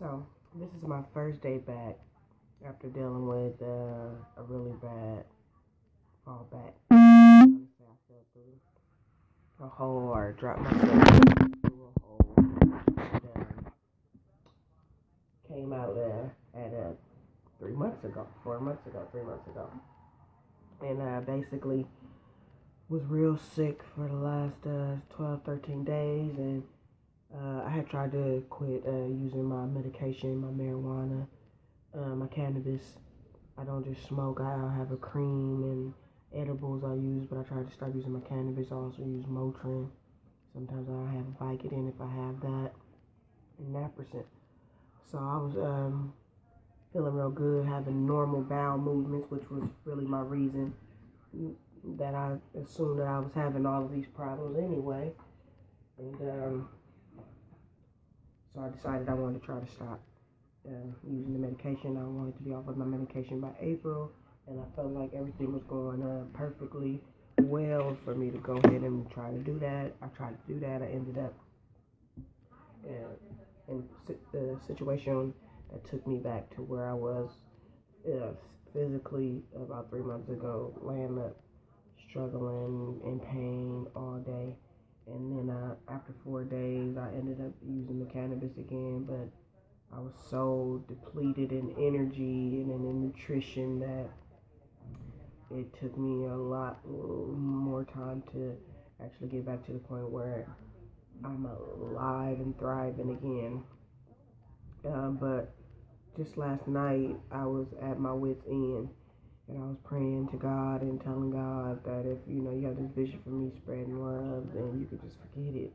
So, this is my first day back after dealing with a really bad fall back. Honestly, I fell through a hole or dropped myself through a hole and came out at 3 months ago, 4 months ago, 3 months ago. And basically was real sick for the last 12, 13 days. And I had tried to quit using my medication, my marijuana, my cannabis. I don't just smoke. I have a cream and edibles I use, but I tried to start using my cannabis. I also use Motrin. Sometimes I have Vicodin if I have that, and Naprosyn. So I was feeling real good, having normal bowel movements, which was really my reason that I assumed that I was having all of these problems anyway. And so I decided I wanted to try to stop using the medication. I wanted to be off of my medication by April, and I felt like everything was going perfectly well for me to go ahead and try to do that. I tried to do that. I ended up in the situation that took me back to where I was physically about 3 months ago, laying up, struggling in pain all day. And then after 4 days, I ended up using the cannabis again, but I was so depleted in energy and in nutrition that it took me a lot more time to actually get back to the point where I'm alive and thriving again. But just last night, I was at my wit's end, and I was praying to God and telling God that if, you have this vision for me spreading love, then you could just forget it,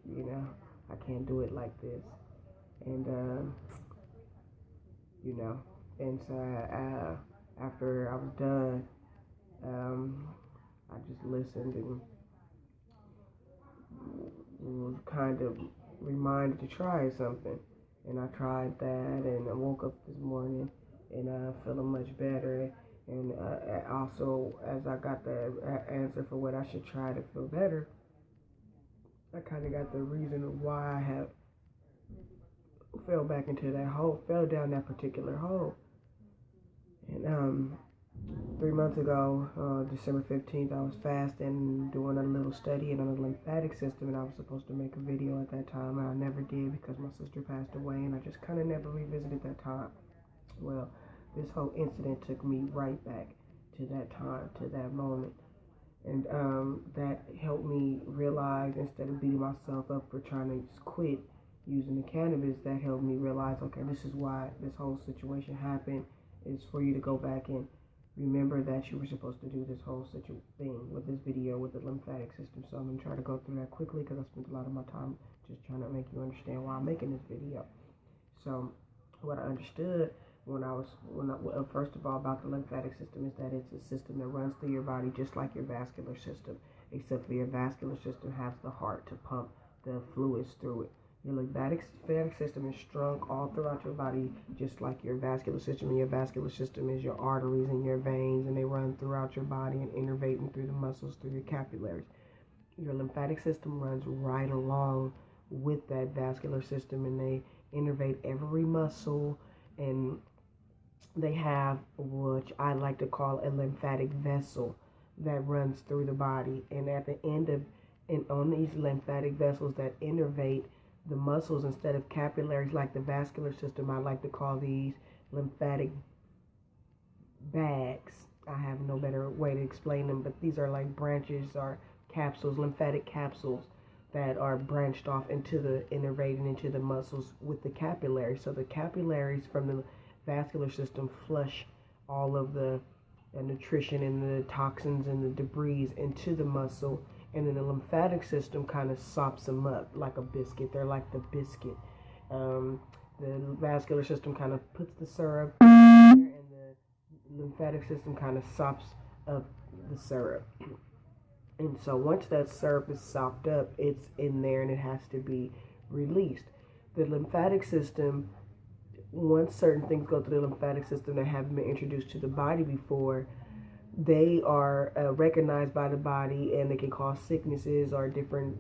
I can't do it like this. And, and so after I was done, I just listened and was kind of reminded to try something. And I tried that, and I woke up this morning and feeling much better. And also, as I got the answer for what I should try to feel better, I kind of got the reason of why I have fell back into that hole, fell down that particular hole. And 3 months ago, December 15th, I was fasting, doing a little study on the lymphatic system, and I was supposed to make a video at that time, and I never did because my sister passed away, and I just kind of never revisited that time. Well, this whole incident took me right back to that time, to that moment, and that helped me realize, instead of beating myself up for trying to quit using the cannabis, that helped me realize, okay, this is why this whole situation happened, is for you to go back and remember that you were supposed to do this whole thing with this video with the lymphatic system. So I'm going to try to go through that quickly because I spent a lot of my time just trying to make you understand why I'm making this video. So what I understood first of all, about the lymphatic system is that it's a system that runs through your body just like your vascular system, except for your vascular system has the heart to pump the fluids through it. Your lymphatic system is strung all throughout your body, just like your vascular system. And your vascular system is your arteries and your veins, and they run throughout your body and innervating through the muscles, through your capillaries. Your lymphatic system runs right along with that vascular system, and they innervate every muscle, and they have what I like to call a lymphatic vessel that runs through the body. And at the end of, and on these lymphatic vessels that innervate the muscles, instead of capillaries like the vascular system, I like to call these lymphatic bags. I have no better way to explain them, but these are like branches or capsules, lymphatic capsules that are branched off into the innervating into the muscles with the capillaries. So the capillaries from the vascular system flush all of the nutrition and the toxins and the debris into the muscle, and then the lymphatic system kind of sops them up like a biscuit. They're like the biscuit. The vascular system kind of puts the syrup in there, and the lymphatic system kind of sops up the syrup. And so once that syrup is sopped up, it's in there and it has to be released. The lymphatic system, once certain things go through the lymphatic system that haven't been introduced to the body before, they are recognized by the body, and they can cause sicknesses or different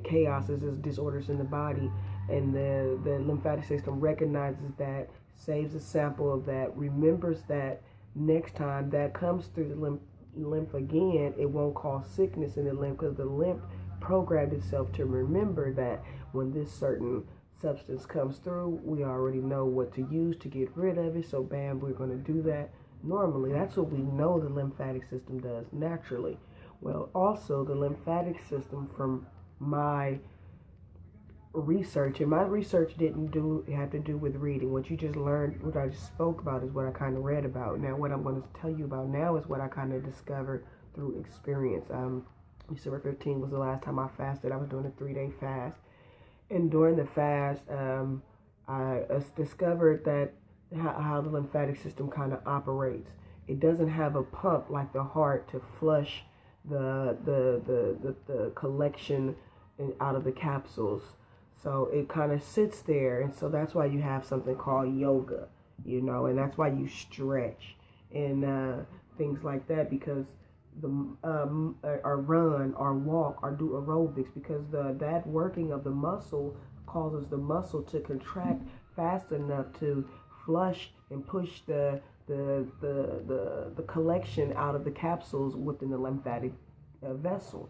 chaoses, disorders in the body. And the lymphatic system recognizes that, saves a sample of that, remembers that next time that comes through the lymph again, it won't cause sickness in the lymph, because the lymph programmed itself to remember that when this certain substance comes through, we already know what to use to get rid of it. So bam, we're going to do that normally. That's what we know the lymphatic system does naturally. Well, also the lymphatic system, from my research, and my research didn't have to do with reading. What you just learned, what I just spoke about, is what I kind of read about. Now what I'm going to tell you about now is what I kind of discovered through experience. December 15th was the last time I fasted. I was doing a 3-day fast, and during the fast, I discovered that how the lymphatic system kind of operates. It doesn't have a pump like the heart to flush the collection out of the capsules. So it kind of sits there, and so that's why you have something called yoga, and that's why you stretch and things like that, because or run or walk or do aerobics, because that working of the muscle causes the muscle to contract fast enough to flush and push the collection out of the capsules within the lymphatic vessel.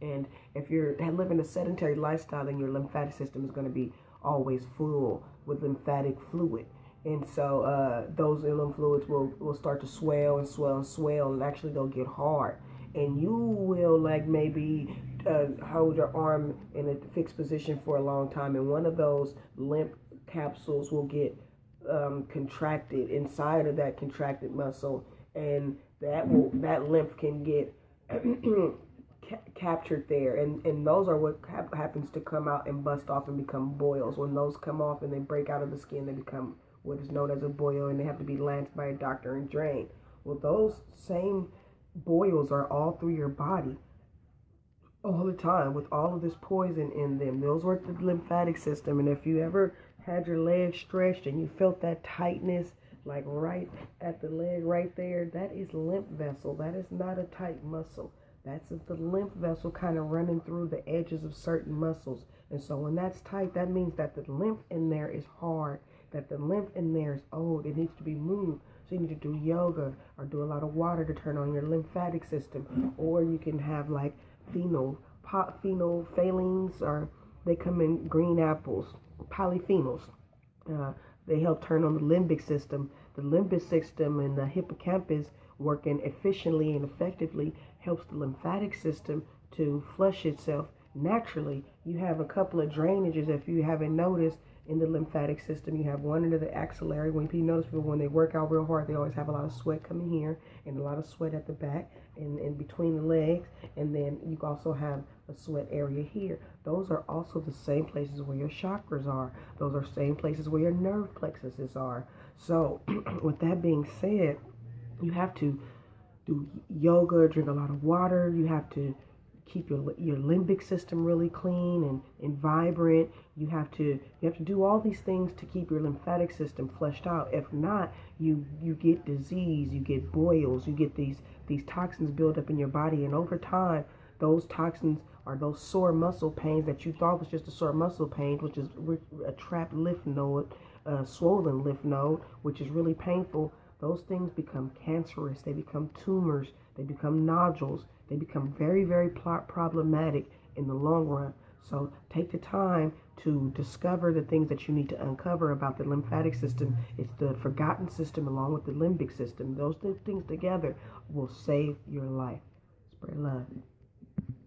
And if you're living a sedentary lifestyle, then your lymphatic system is going to be always full with lymphatic fluid. And so those lymph fluids will start to swell and swell and swell, and actually they'll get hard. And you will maybe hold your arm in a fixed position for a long time, and one of those lymph capsules will get contracted inside of that contracted muscle, and that lymph can get captured there, and those are what happens to come out and bust off and become boils. When those come off and they break out of the skin, they become what is known as a boil, and they have to be lanced by a doctor and drained. Well, those same boils are all through your body all the time with all of this poison in them. Those were the lymphatic system. And if you ever had your leg stretched and you felt that tightness like right at the leg right there, that is lymph vessel. That is not a tight muscle. That's the lymph vessel kind of running through the edges of certain muscles. And so when that's tight, that means that the lymph in there is hard, that the lymph in there is old. It needs to be moved. So you need to do yoga or do a lot of water to turn on your lymphatic system. Or you can have like phenolphthaleins, or they come in green apples, polyphenols. They help turn on the limbic system. The limbic system and the hippocampus working efficiently and effectively helps the lymphatic system to flush itself naturally. You have a couple of drainages, if you haven't noticed, in the lymphatic system. You have one into the axillary. When you notice people, when they work out real hard, they always have a lot of sweat coming here and a lot of sweat at the back and in between the legs. And then you also have a sweat area here. Those are also the same places where your chakras are. Those are same places where your nerve plexuses are. So with that being said, you have to do yoga, drink a lot of water. You have to keep your limbic system really clean and vibrant. You have to do all these things to keep your lymphatic system fleshed out. If not, you get disease, you get boils, you get these toxins build up in your body, and over time, those toxins are those sore muscle pains that you thought was just a sore muscle pain, which is a trapped lymph node, swollen lymph node, which is really painful. Those things become cancerous. They become tumors. They become nodules. They become very, very problematic in the long run. So take the time to discover the things that you need to uncover about the lymphatic system. It's the forgotten system along with the limbic system. Those things together will save your life. Spread love.